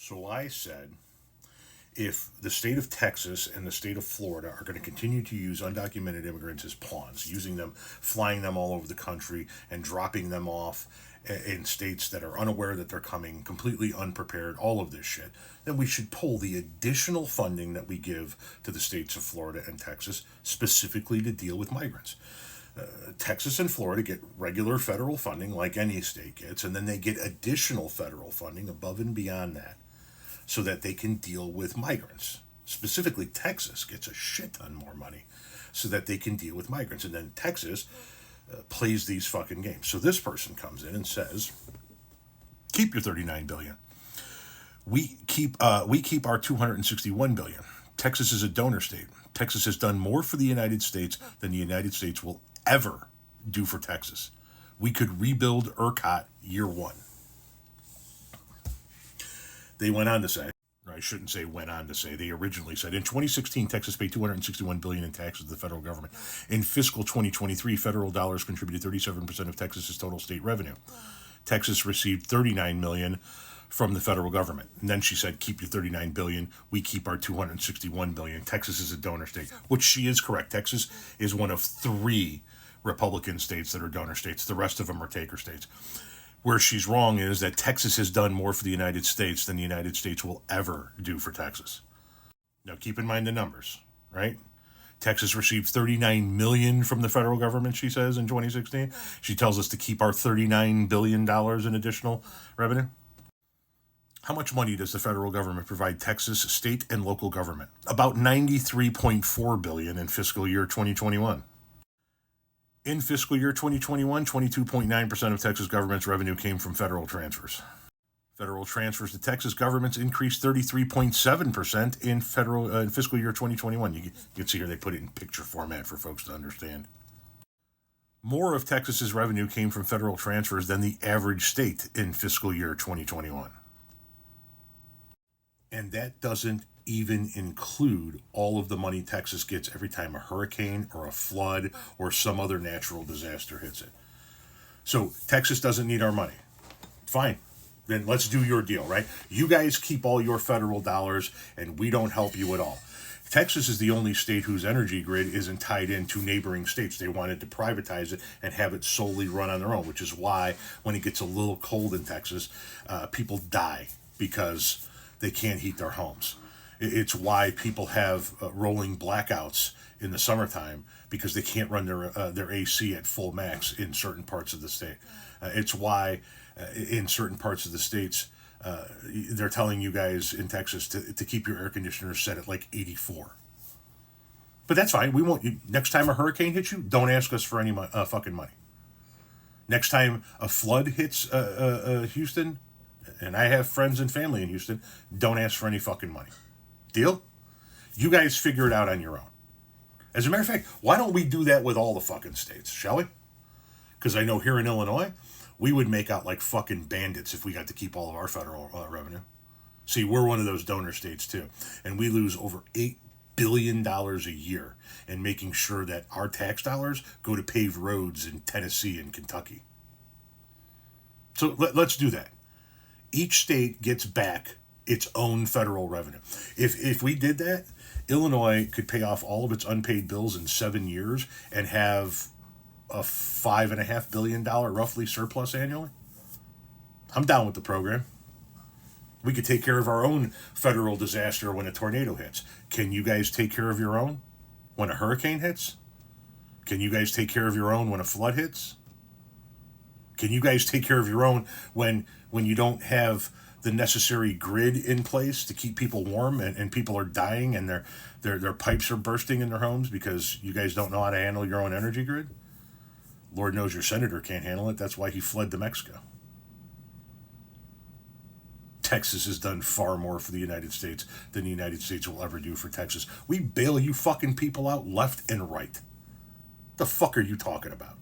So I said, if the state of Texas and the state of Florida are going to continue to use undocumented immigrants as pawns, using them, flying them all over the country and dropping them off in states that are unaware that they're coming, completely unprepared, all of this shit, then we should pull the additional funding that we give to the states of Florida and Texas specifically to deal with migrants. Texas and Florida get regular federal funding like any state gets, and then they get additional federal funding above and beyond that so that they can deal with migrants. Specifically, Texas gets a shit ton more money so that they can deal with migrants. And then Texas plays these fucking games. So this person comes in and says, keep your 39 billion. We keep our 261 billion. Texas is a donor state. Texas has done more for the United States than the United States will ever do for Texas. We could rebuild ERCOT year one. They went on to say, or I shouldn't say went on to say, they originally said, in 2016, Texas paid $261 billion in taxes to the federal government. In fiscal 2023, federal dollars contributed 37% of Texas's total state revenue. Texas received $39 million from the federal government. And then she said, keep your $39 billion. We keep our $261 billion. Texas is a donor state, which she is correct. Texas is one of 3 Republican states that are donor states. The rest of them are taker states. Where she's wrong is that Texas has done more for the United States than the United States will ever do for Texas. Now, keep in mind the numbers, right? Texas received $39 million from the federal government, she says, in 2016. She tells us to keep our $39 billion in additional revenue. How much money does the federal government provide Texas, state, and local government? About $93.4 billion in fiscal year 2021. In fiscal year 2021, 22.9% of Texas government's revenue came from federal transfers. Federal transfers to Texas governments increased 33.7% in fiscal year 2021. You can see here they put it in picture format for folks to understand. More of Texas's revenue came from federal transfers than the average state in fiscal year 2021. And that doesn't even include all of the money Texas gets every time a hurricane or a flood or some other natural disaster hits it. So Texas doesn't need our money. Fine. Then let's do your deal, right? You guys keep all your federal dollars and we don't help you at all. Texas is the only state whose energy grid isn't tied into neighboring states. They wanted to privatize it and have it solely run on their own, which is why when it gets a little cold in Texas, people die because they can't heat their homes. It's why people have rolling blackouts in the summertime because they can't run their AC at full max in certain parts of the state. It's why in certain parts of the states they're telling you guys in Texas to keep your air conditioners set at like 84. But that's fine. We won't. Next time a hurricane hits you, don't ask us for any fucking money. Next time a flood hits Houston, and I have friends and family in Houston, don't ask for any fucking money. Deal? You guys figure it out on your own. As a matter of fact, why don't we do that with all the fucking states, shall we? Because I know here in Illinois, we would make out like fucking bandits if we got to keep all of our federal revenue. See, we're one of those donor states too. And we lose over $8 billion a year in making sure that our tax dollars go to pave roads in Tennessee and Kentucky. So let's do that. Each state gets back its own federal revenue. If we did that, Illinois could pay off all of its unpaid bills in 7 years and have a $5.5 billion roughly surplus annually. I'm down with the program. We could take care of our own federal disaster when a tornado hits. Can you guys take care of your own when a hurricane hits? Can you guys take care of your own when a flood hits? Can you guys take care of your own when you don't have the necessary grid in place to keep people warm and people are dying and their pipes are bursting in their homes because you guys don't know how to handle your own energy grid? Lord knows your senator can't handle it. That's why he fled to Mexico. Texas has done far more for the United States than the United States will ever do for Texas. We bail you fucking people out left and right. The fuck are you talking about?